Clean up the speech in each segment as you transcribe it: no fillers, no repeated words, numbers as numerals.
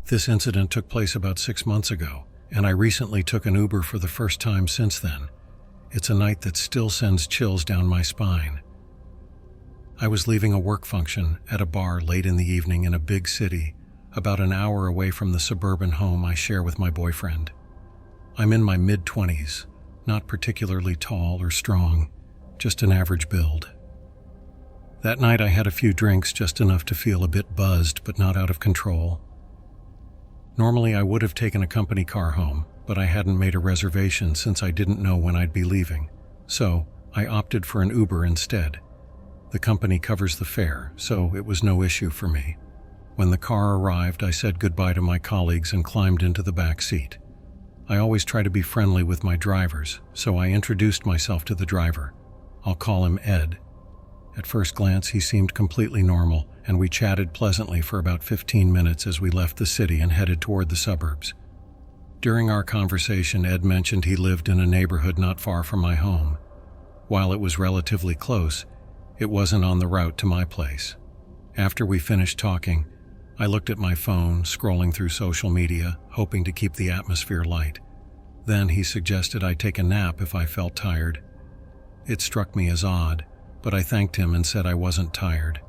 This incident took place about 6 months ago, and I recently took an Uber for the first time since then. It's a night that still sends chills down my spine. I was leaving a work function at a bar late in the evening in a big city, about an hour away from the suburban home I share with my boyfriend. I'm in my mid-20s, not particularly tall or strong, just an average build. That night I had a few drinks, just enough to feel a bit buzzed but not out of control. Normally I would have taken a company car home, but I hadn't made a reservation since I didn't know when I'd be leaving, so I opted for an Uber instead. The company covers the fare, so it was no issue for me. When the car arrived, I said goodbye to my colleagues and climbed into the back seat. I always try to be friendly with my drivers, so I introduced myself to the driver. I'll call him Ed. At first glance, he seemed completely normal, and we chatted pleasantly for about 15 minutes as we left the city and headed toward the suburbs. During our conversation, Ed mentioned he lived in a neighborhood not far from my home. While it was relatively close, it wasn't on the route to my place. After we finished talking, I looked at my phone, scrolling through social media, hoping to keep the atmosphere light. Then he suggested I take a nap if I felt tired. It struck me as odd, but I thanked him and said I wasn't tired.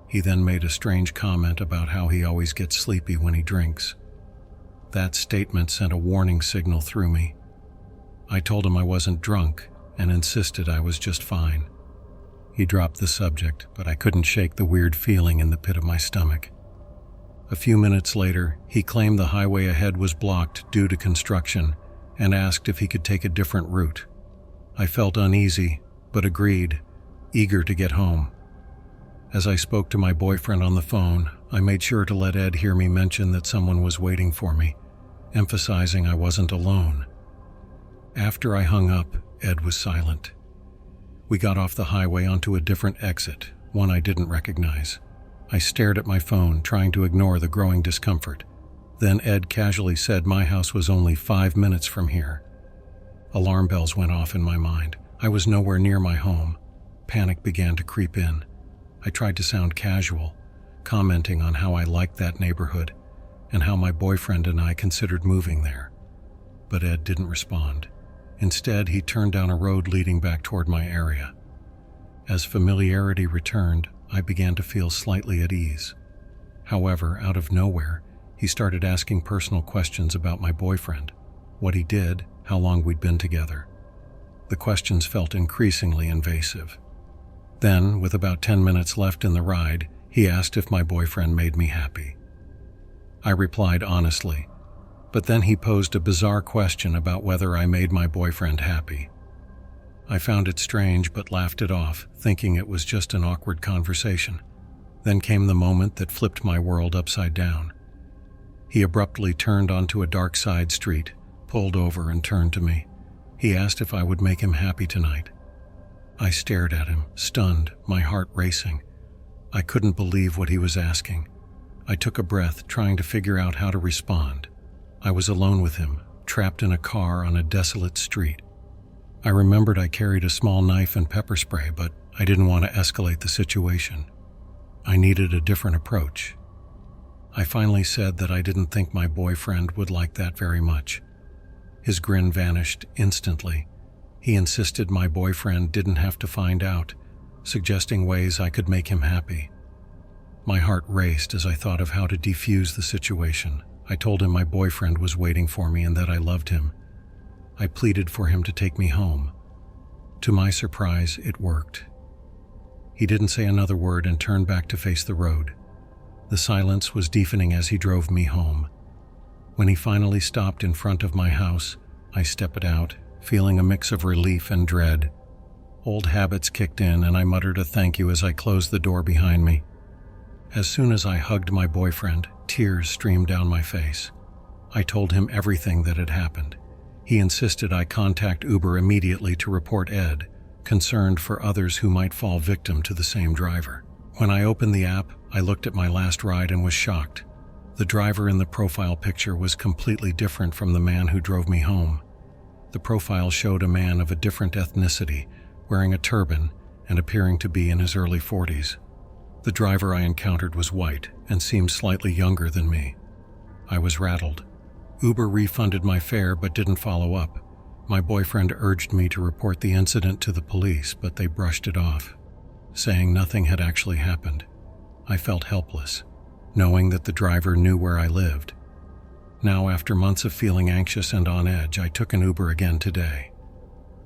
He then made a strange comment about how he always gets sleepy when he drinks. That statement sent a warning signal through me. I told him I wasn't drunk and insisted I was just fine. He dropped the subject, but I couldn't shake the weird feeling in the pit of my stomach. A few minutes later, he claimed the highway ahead was blocked due to construction and asked if he could take a different route. I felt uneasy, but agreed, eager to get home. As I spoke to my boyfriend on the phone, I made sure to let Ed hear me mention that someone was waiting for me, emphasizing I wasn't alone. After I hung up, Ed was silent. We got off the highway onto a different exit, one I didn't recognize. I stared at my phone, trying to ignore the growing discomfort. Then Ed casually said my house was only 5 minutes from here. Alarm bells went off in my mind. I was nowhere near my home. Panic began to creep in. I tried to sound casual, commenting on how I liked that neighborhood and how my boyfriend and I considered moving there. But Ed didn't respond. Instead, he turned down a road leading back toward my area. As familiarity returned, I began to feel slightly at ease. However, out of nowhere, he started asking personal questions about my boyfriend, what he did, how long we'd been together. The questions felt increasingly invasive. Then, with about 10 minutes left in the ride, he asked if my boyfriend made me happy. I replied honestly, but then he posed a bizarre question about whether I made my boyfriend happy. I found it strange but laughed it off, thinking it was just an awkward conversation. Then came the moment that flipped my world upside down. He abruptly turned onto a dark side street, pulled over and turned to me. He asked if I would make him happy tonight. I stared at him, stunned, my heart racing. I couldn't believe what he was asking. I took a breath, trying to figure out how to respond. I was alone with him, trapped in a car on a desolate street. I remembered I carried a small knife and pepper spray, but I didn't want to escalate the situation. I needed a different approach. I finally said that I didn't think my boyfriend would like that very much. His grin vanished instantly. He insisted my boyfriend didn't have to find out, suggesting ways I could make him happy. My heart raced as I thought of how to defuse the situation. I told him my boyfriend was waiting for me and that I loved him. I pleaded for him to take me home. To my surprise, it worked. He didn't say another word and turned back to face the road. The silence was deepening as he drove me home. When he finally stopped in front of my house, I stepped out, feeling a mix of relief and dread. Old habits kicked in and I muttered a thank you as I closed the door behind me. As soon as I hugged my boyfriend, tears streamed down my face. I told him everything that had happened. He insisted I contact Uber immediately to report Ed, concerned for others who might fall victim to the same driver. When I opened the app, I looked at my last ride and was shocked. The driver in the profile picture was completely different from the man who drove me home. The profile showed a man of a different ethnicity, wearing a turban and appearing to be in his early 40s. The driver I encountered was white and seemed slightly younger than me. I was rattled. Uber refunded my fare but didn't follow up. My boyfriend urged me to report the incident to the police, but they brushed it off, saying nothing had actually happened. I felt helpless, knowing that the driver knew where I lived. Now, after months of feeling anxious and on edge, I took an Uber again today.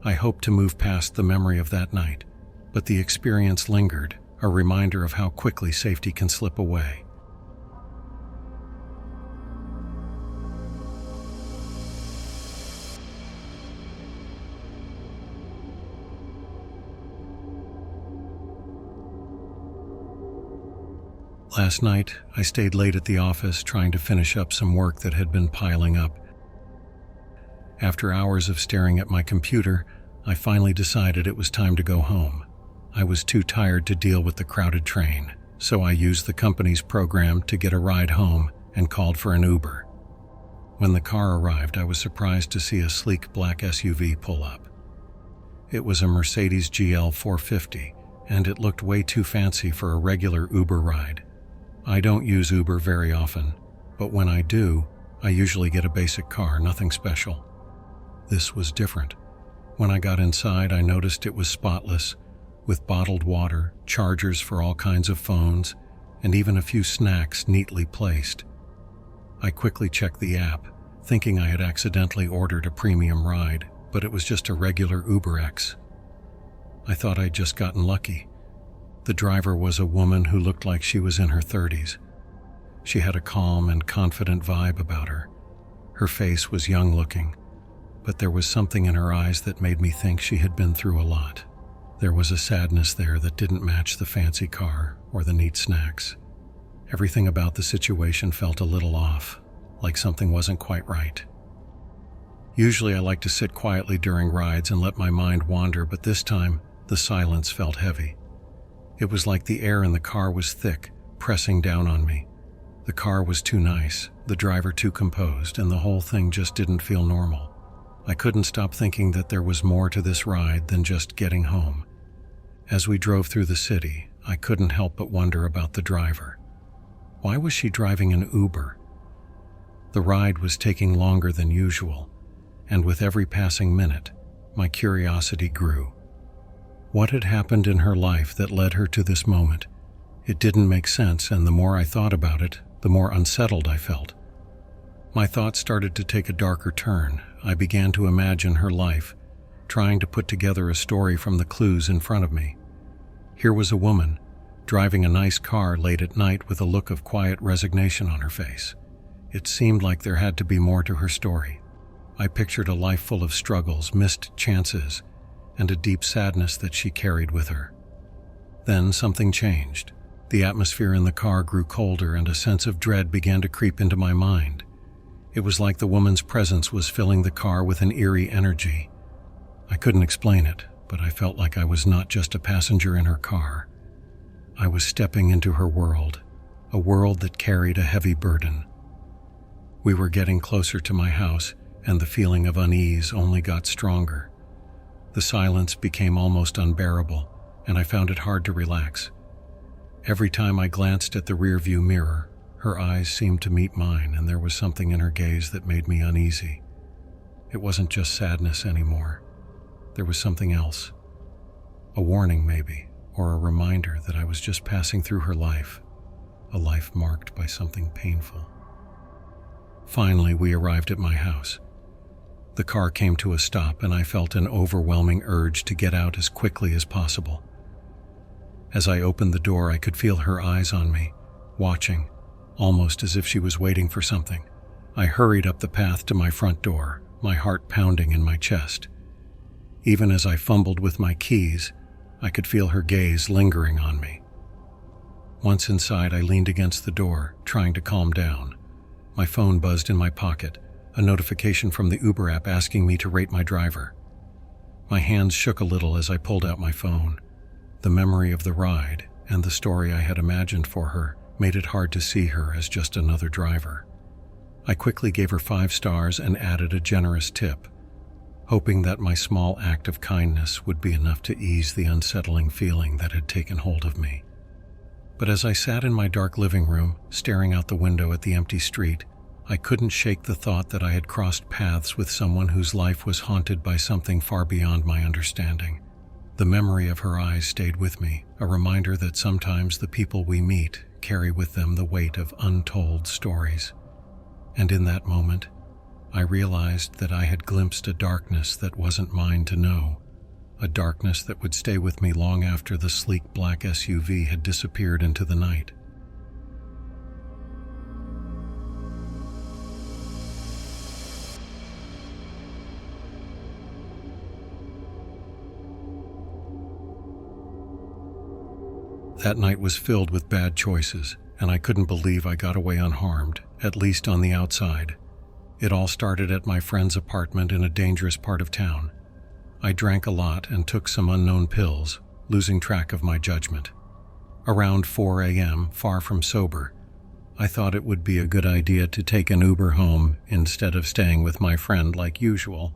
I hoped to move past the memory of that night, but the experience lingered, a reminder of how quickly safety can slip away. Last night, I stayed late at the office trying to finish up some work that had been piling up. After hours of staring at my computer, I finally decided it was time to go home. I was too tired to deal with the crowded train, so I used the company's program to get a ride home and called for an Uber. When the car arrived, I was surprised to see a sleek black SUV pull up. It was a Mercedes GL 450, and it looked way too fancy for a regular Uber ride. I don't use Uber very often, but when I do, I usually get a basic car, nothing special. This was different. When I got inside, I noticed it was spotless, with bottled water, chargers for all kinds of phones, and even a few snacks neatly placed. I quickly checked the app, thinking I had accidentally ordered a premium ride, but it was just a regular UberX. I thought I'd just gotten lucky. The driver was a woman who looked like she was in her 30s. She had a calm and confident vibe about her. Her face was young-looking, but there was something in her eyes that made me think she had been through a lot. There was a sadness there that didn't match the fancy car or the neat snacks. Everything about the situation felt a little off, like something wasn't quite right. Usually I like to sit quietly during rides and let my mind wander, but this time the silence felt heavy. It was like the air in the car was thick, pressing down on me. The car was too nice, the driver too composed, and the whole thing just didn't feel normal. I couldn't stop thinking that there was more to this ride than just getting home. As we drove through the city, I couldn't help but wonder about the driver. Why was she driving an Uber? The ride was taking longer than usual, and with every passing minute, my curiosity grew. What had happened in her life that led her to this moment? It didn't make sense, and the more I thought about it, the more unsettled I felt. My thoughts started to take a darker turn. I began to imagine her life, trying to put together a story from the clues in front of me. Here was a woman, driving a nice car late at night with a look of quiet resignation on her face. It seemed like there had to be more to her story. I pictured a life full of struggles, missed chances, and a deep sadness that she carried with her. Then something changed. The atmosphere in the car grew colder, and a sense of dread began to creep into my mind. It was like the woman's presence was filling the car with an eerie energy. I couldn't explain it, but I felt like I was not just a passenger in her car. I was stepping into her world, a world that carried a heavy burden. We were getting closer to my house, and the feeling of unease only got stronger. The silence became almost unbearable, and I found it hard to relax. Every time I glanced at the rearview mirror, her eyes seemed to meet mine, and there was something in her gaze that made me uneasy. It wasn't just sadness anymore. There was something else. A warning, maybe, or a reminder that I was just passing through her life, a life marked by something painful. Finally, we arrived at my house. The car came to a stop, and I felt an overwhelming urge to get out as quickly as possible. As I opened the door, I could feel her eyes on me, watching, almost as if she was waiting for something. I hurried up the path to my front door, my heart pounding in my chest. Even as I fumbled with my keys, I could feel her gaze lingering on me. Once inside, I leaned against the door, trying to calm down. My phone buzzed in my pocket, a notification from the Uber app asking me to rate my driver. My hands shook a little as I pulled out my phone. The memory of the ride and the story I had imagined for her made it hard to see her as just another driver. I quickly gave her 5 stars and added a generous tip, hoping that my small act of kindness would be enough to ease the unsettling feeling that had taken hold of me. But as I sat in my dark living room, staring out the window at the empty street, I couldn't shake the thought that I had crossed paths with someone whose life was haunted by something far beyond my understanding. The memory of her eyes stayed with me, a reminder that sometimes the people we meet carry with them the weight of untold stories. And in that moment, I realized that I had glimpsed a darkness that wasn't mine to know, a darkness that would stay with me long after the sleek black SUV had disappeared into the night. That night was filled with bad choices, and I couldn't believe I got away unharmed, at least on the outside. It all started at my friend's apartment in a dangerous part of town. I drank a lot and took some unknown pills, losing track of my judgment. Around 4 a.m., far from sober, I thought it would be a good idea to take an Uber home instead of staying with my friend like usual.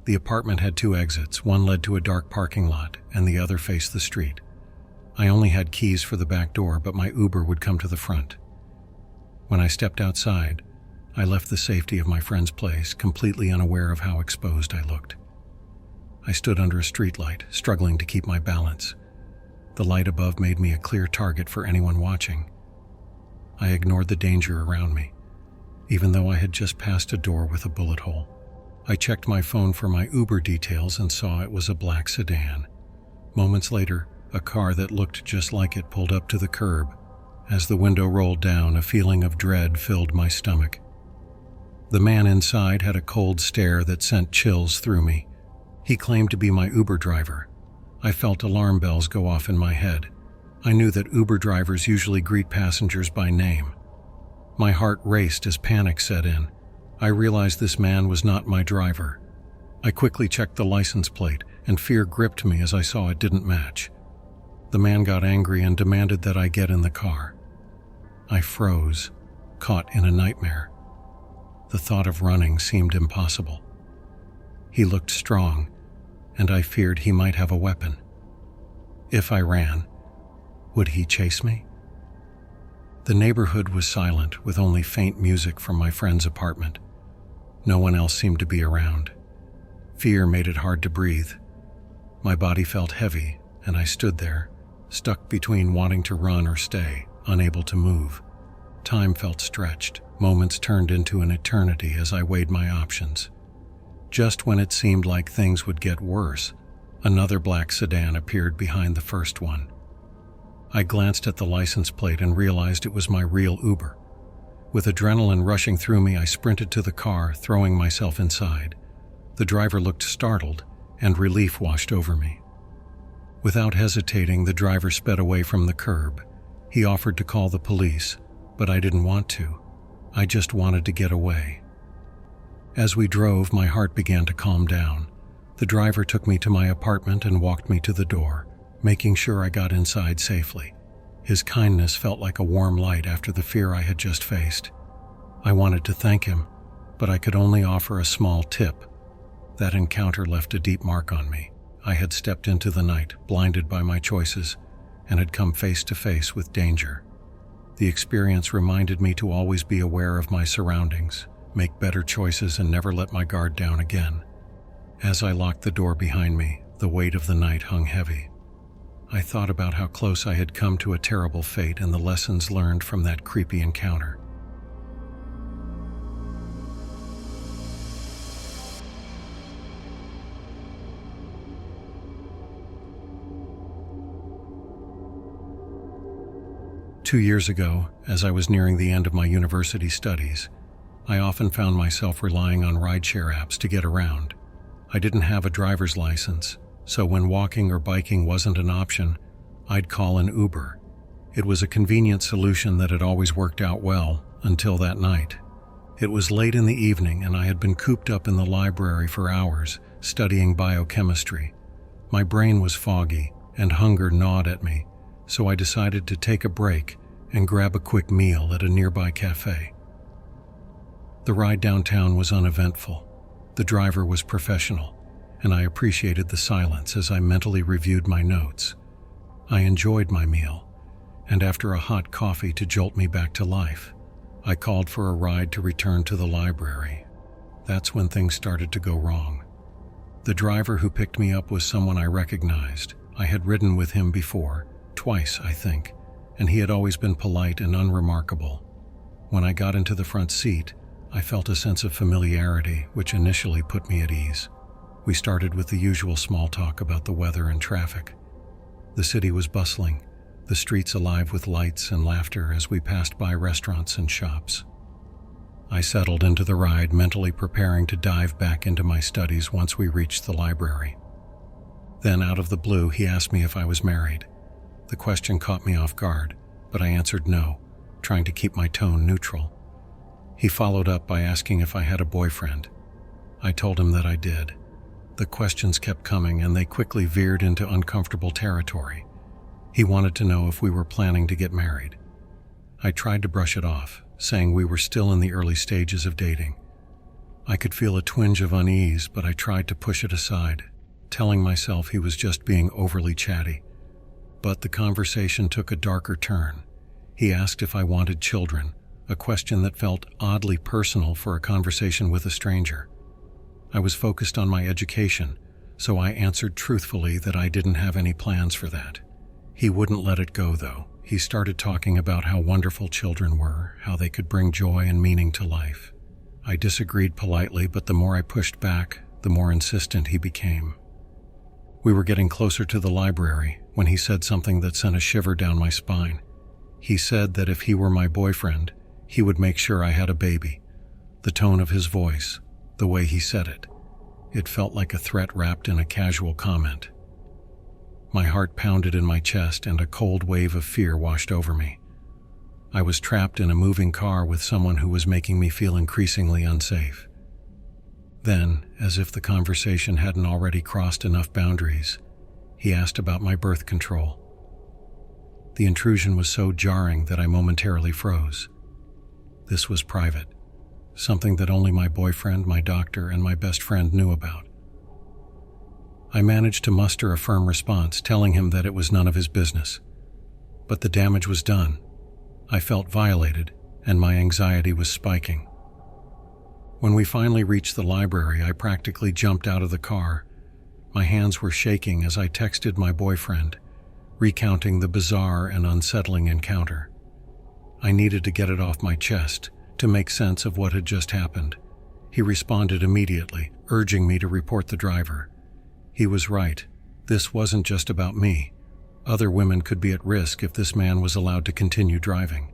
The apartment had 2 exits, one led to a dark parking lot and the other faced the street. I only had keys for the back door, but my Uber would come to the front. When I stepped outside, I left the safety of my friend's place, completely unaware of how exposed I looked. I stood under a streetlight, struggling to keep my balance. The light above made me a clear target for anyone watching. I ignored the danger around me, even though I had just passed a door with a bullet hole. I checked my phone for my Uber details and saw it was a black sedan. Moments later, a car that looked just like it pulled up to the curb. As the window rolled down, a feeling of dread filled my stomach. The man inside had a cold stare that sent chills through me. He claimed to be my Uber driver. I felt alarm bells go off in my head. I knew that Uber drivers usually greet passengers by name. My heart raced as panic set in. I realized this man was not my driver. I quickly checked the license plate, and fear gripped me as I saw it didn't match. The man got angry and demanded that I get in the car. I froze, caught in a nightmare. The thought of running seemed impossible. He looked strong, and I feared he might have a weapon. If I ran, would he chase me? The neighborhood was silent, with only faint music from my friend's apartment. No one else seemed to be around. Fear made it hard to breathe. My body felt heavy, and I stood there, stuck between wanting to run or stay, unable to move. Time felt stretched. Moments turned into an eternity as I weighed my options. Just when it seemed like things would get worse, another black sedan appeared behind the first one. I glanced at the license plate and realized it was my real Uber. With adrenaline rushing through me, I sprinted to the car, throwing myself inside. The driver looked startled, and relief washed over me. Without hesitating, the driver sped away from the curb. He offered to call the police, but I didn't want to. I just wanted to get away. As we drove, my heart began to calm down. The driver took me to my apartment and walked me to the door, making sure I got inside safely. His kindness felt like a warm light after the fear I had just faced. I wanted to thank him, but I could only offer a small tip. That encounter left a deep mark on me. I had stepped into the night, blinded by my choices, and had come face to face with danger. The experience reminded me to always be aware of my surroundings, make better choices, and never let my guard down again. As I locked the door behind me, the weight of the night hung heavy. I thought about how close I had come to a terrible fate and the lessons learned from that creepy encounter. Two years ago, as I was nearing the end of my university studies, I often found myself relying on rideshare apps to get around. I didn't have a driver's license, so when walking or biking wasn't an option, I'd call an Uber. It was a convenient solution that had always worked out well, until that night. It was late in the evening and I had been cooped up in the library for hours, studying biochemistry. My brain was foggy and hunger gnawed at me, so I decided to take a break and grab a quick meal at a nearby cafe. The ride downtown was uneventful. The driver was professional, and I appreciated the silence as I mentally reviewed my notes. I enjoyed my meal, and after a hot coffee to jolt me back to life, I called for a ride to return to the library. That's when things started to go wrong. The driver who picked me up was someone I recognized. I had ridden with him before, twice, I think, and he had always been polite and unremarkable. When I got into the front seat, I felt a sense of familiarity, which initially put me at ease. We started with the usual small talk about the weather and traffic. The city was bustling, the streets alive with lights and laughter as we passed by restaurants and shops. I settled into the ride, mentally preparing to dive back into my studies once we reached the library. Then, out of the blue, he asked me if I was married. The question caught me off guard, but I answered no, trying to keep my tone neutral. He followed up by asking if I had a boyfriend. I told him that I did. The questions kept coming, and they quickly veered into uncomfortable territory. He wanted to know if we were planning to get married. I tried to brush it off, saying we were still in the early stages of dating. I could feel a twinge of unease, but I tried to push it aside, telling myself he was just being overly chatty. But the conversation took a darker turn. He asked if I wanted children, a question that felt oddly personal for a conversation with a stranger. I was focused on my education, so I answered truthfully that I didn't have any plans for that. He wouldn't let it go, though. He started talking about how wonderful children were, how they could bring joy and meaning to life. I disagreed politely, but the more I pushed back, the more insistent he became. We were getting closer to the library when he said something that sent a shiver down my spine. He said that if he were my boyfriend, he would make sure I had a baby. The tone of his voice, the way he said it, it felt like a threat wrapped in a casual comment. My heart pounded in my chest and a cold wave of fear washed over me. I was trapped in a moving car with someone who was making me feel increasingly unsafe. Then, as if the conversation hadn't already crossed enough boundaries, he asked about my birth control. The intrusion was so jarring that I momentarily froze. This was private, something that only my boyfriend, my doctor, and my best friend knew about. I managed to muster a firm response, telling him that it was none of his business. But the damage was done. I felt violated, and my anxiety was spiking. When we finally reached the library, I practically jumped out of the car. My hands were shaking as I texted my boyfriend, recounting the bizarre and unsettling encounter. I needed to get it off my chest to make sense of what had just happened. He responded immediately, urging me to report the driver. He was right. This wasn't just about me. Other women could be at risk if this man was allowed to continue driving.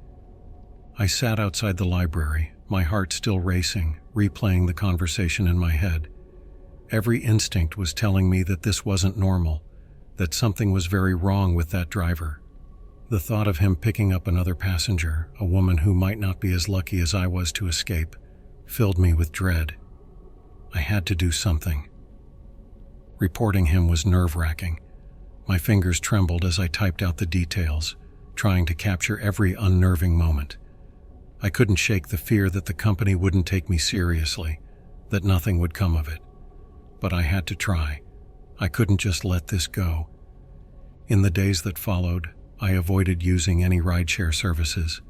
I sat outside the library, my heart still racing, replaying the conversation in my head. Every instinct was telling me that this wasn't normal, that something was very wrong with that driver. The thought of him picking up another passenger, a woman who might not be as lucky as I was to escape, filled me with dread. I had to do something. Reporting him was nerve-wracking. My fingers trembled as I typed out the details, trying to capture every unnerving moment. I couldn't shake the fear that the company wouldn't take me seriously, that nothing would come of it. But I had to try. I couldn't just let this go. In the days that followed, I avoided using any rideshare services.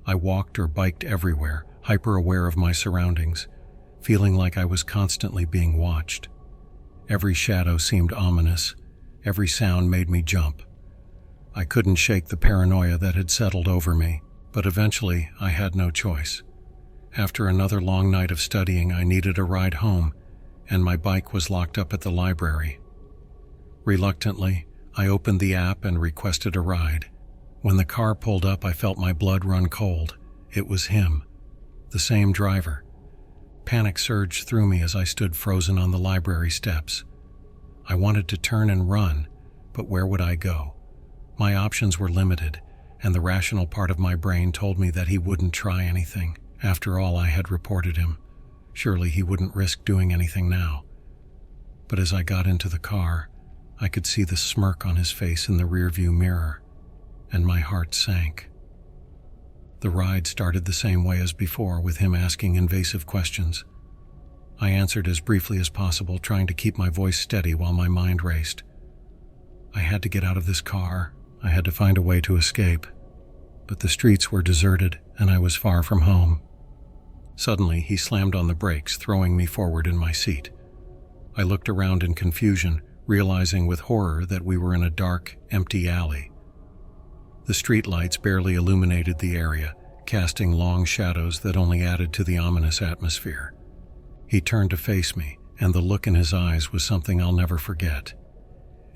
I walked or biked everywhere, hyper-aware of my surroundings, feeling like I was constantly being watched. Every shadow seemed ominous. Every sound made me jump. I couldn't shake the paranoia that had settled over me, but eventually I had no choice. After another long night of studying, I needed a ride home, and my bike was locked up at the library. Reluctantly, I opened the app and requested a ride. When the car pulled up, I felt my blood run cold. It was him, the same driver. Panic surged through me as I stood frozen on the library steps. I wanted to turn and run, but where would I go? My options were limited, and the rational part of my brain told me that he wouldn't try anything. After all, I had reported him. Surely he wouldn't risk doing anything now. But as I got into the car, I could see the smirk on his face in the rearview mirror, and my heart sank. The ride started the same way as before, with him asking invasive questions. I answered as briefly as possible, trying to keep my voice steady while my mind raced. I had to get out of this car. I had to find a way to escape. but the streets were deserted and I was far from home. Suddenly, he slammed on the brakes, throwing me forward in my seat. I looked around in confusion, realizing with horror that we were in a dark, empty alley. The streetlights barely illuminated the area, casting long shadows that only added to the ominous atmosphere. He turned to face me, and the look in his eyes was something I'll never forget.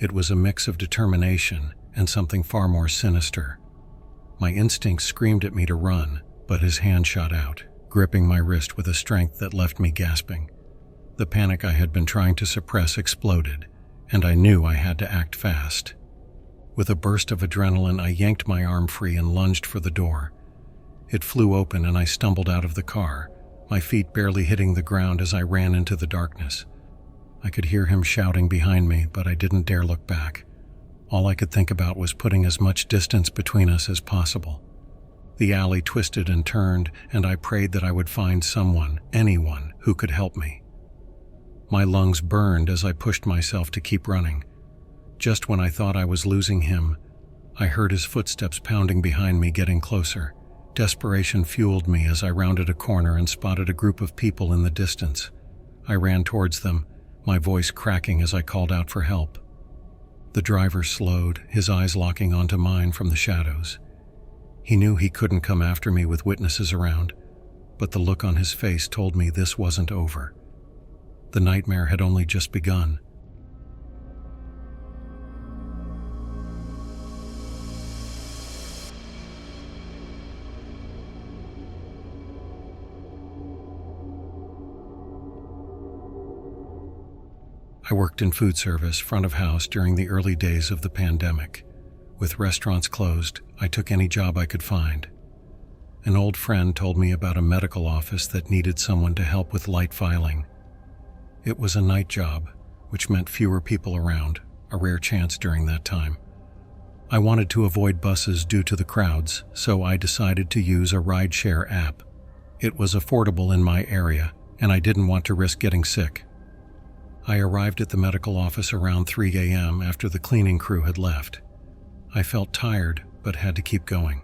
It was a mix of determination and something far more sinister. My instincts screamed at me to run, but his hand shot out, gripping my wrist with a strength that left me gasping. The panic I had been trying to suppress exploded, and I knew I had to act fast. With a burst of adrenaline, I yanked my arm free and lunged for the door. It flew open and I stumbled out of the car, my feet barely hitting the ground as I ran into the darkness. I could hear him shouting behind me, but I didn't dare look back. All I could think about was putting as much distance between us as possible. The alley twisted and turned, and I prayed that I would find someone, anyone, who could help me. My lungs burned as I pushed myself to keep running. Just when I thought I was losing him, I heard his footsteps pounding behind me, getting closer. Desperation fueled me as I rounded a corner and spotted a group of people in the distance. I ran towards them, my voice cracking as I called out for help. The driver slowed, his eyes locking onto mine from the shadows. He knew he couldn't come after me with witnesses around, but the look on his face told me this wasn't over. The nightmare had only just begun. I worked in food service, front of house, during the early days of the pandemic. With restaurants closed, I took any job I could find. An old friend told me about a medical office that needed someone to help with light filing. It was a night job, which meant fewer people around, a rare chance during that time. I wanted to avoid buses due to the crowds, so I decided to use a rideshare app. It was affordable in my area, and I didn't want to risk getting sick. I arrived at the medical office around 3 a.m. after the cleaning crew had left. I felt tired, but had to keep going.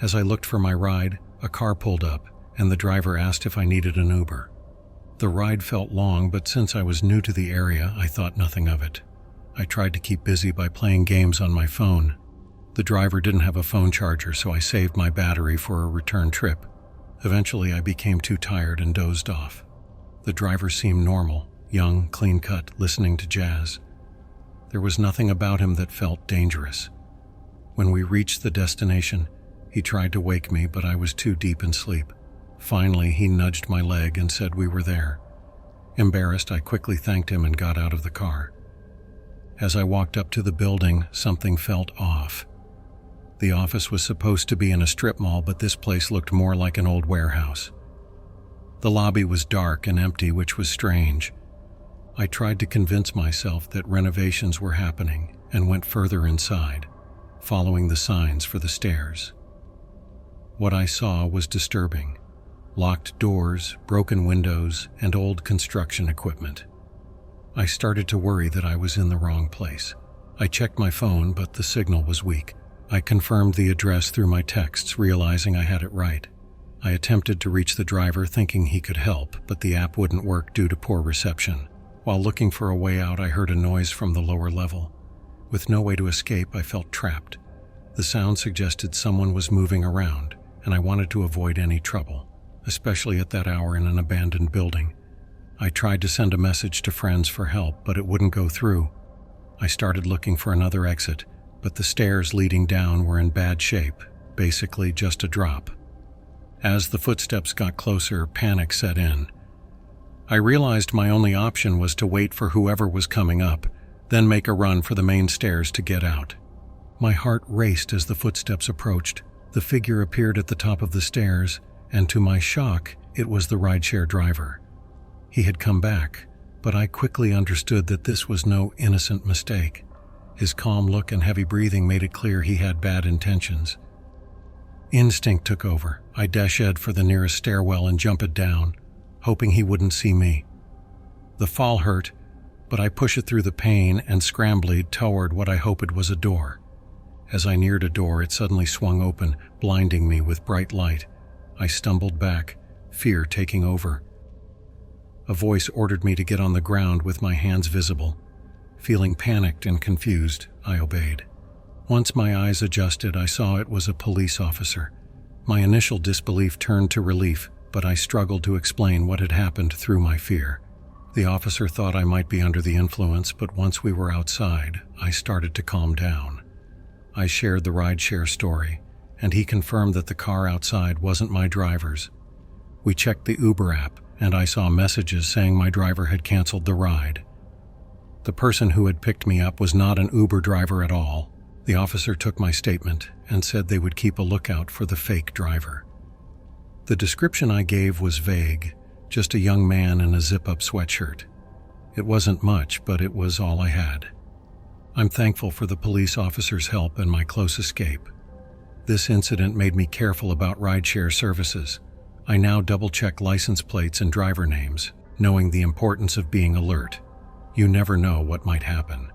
As I looked for my ride, a car pulled up, and the driver asked if I needed an Uber. The ride felt long, but since I was new to the area, I thought nothing of it. I tried to keep busy by playing games on my phone. The driver didn't have a phone charger, so I saved my battery for a return trip. Eventually, I became too tired and dozed off. The driver seemed normal, young, clean-cut, listening to jazz. There was nothing about him that felt dangerous. When we reached the destination, he tried to wake me, but I was too deep in sleep. Finally, he nudged my leg and said we were there. Embarrassed, I quickly thanked him and got out of the car. As I walked up to the building, something felt off. The office was supposed to be in a strip mall, but this place looked more like an old warehouse. The lobby was dark and empty, which was strange. I tried to convince myself that renovations were happening and went further inside, following the signs for the stairs. What I saw was disturbing. Locked doors, broken windows, and old construction equipment. I started to worry that I was in the wrong place. I checked my phone, but the signal was weak. I confirmed the address through my texts, realizing I had it right. I attempted to reach the driver, thinking he could help, but the app wouldn't work due to poor reception. While looking for a way out, I heard a noise from the lower level. With no way to escape, I felt trapped. The sound suggested someone was moving around, and I wanted to avoid any trouble, especially at that hour in an abandoned building. I tried to send a message to friends for help, but it wouldn't go through. I started looking for another exit, but the stairs leading down were in bad shape, basically just a drop. As the footsteps got closer, panic set in. I realized my only option was to wait for whoever was coming up, then make a run for the main stairs to get out. My heart raced as the footsteps approached. The figure appeared at the top of the stairs, and to my shock, it was the rideshare driver. He had come back, but I quickly understood that this was no innocent mistake. His calm look and heavy breathing made it clear he had bad intentions. Instinct took over. I dashed for the nearest stairwell and jumped down, hoping he wouldn't see me. The fall hurt, but I pushed through the pain and scrambled toward what I hoped was a door. As I neared a door, it suddenly swung open, blinding me with bright light. I stumbled back, fear taking over. A voice ordered me to get on the ground with my hands visible. Feeling panicked and confused, I obeyed. Once my eyes adjusted, I saw it was a police officer. My initial disbelief turned to relief, but I struggled to explain what had happened through my fear. The officer thought I might be under the influence, but once we were outside, I started to calm down. I shared the rideshare story, and he confirmed that the car outside wasn't my driver's. We checked the Uber app, and I saw messages saying my driver had canceled the ride. The person who had picked me up was not an Uber driver at all. The officer took my statement and said they would keep a lookout for the fake driver. The description I gave was vague, just a young man in a zip-up sweatshirt. It wasn't much, but it was all I had. I'm thankful for the police officer's help and my close escape. This incident made me careful about rideshare services. I now double-check license plates and driver names, knowing the importance of being alert. You never know what might happen.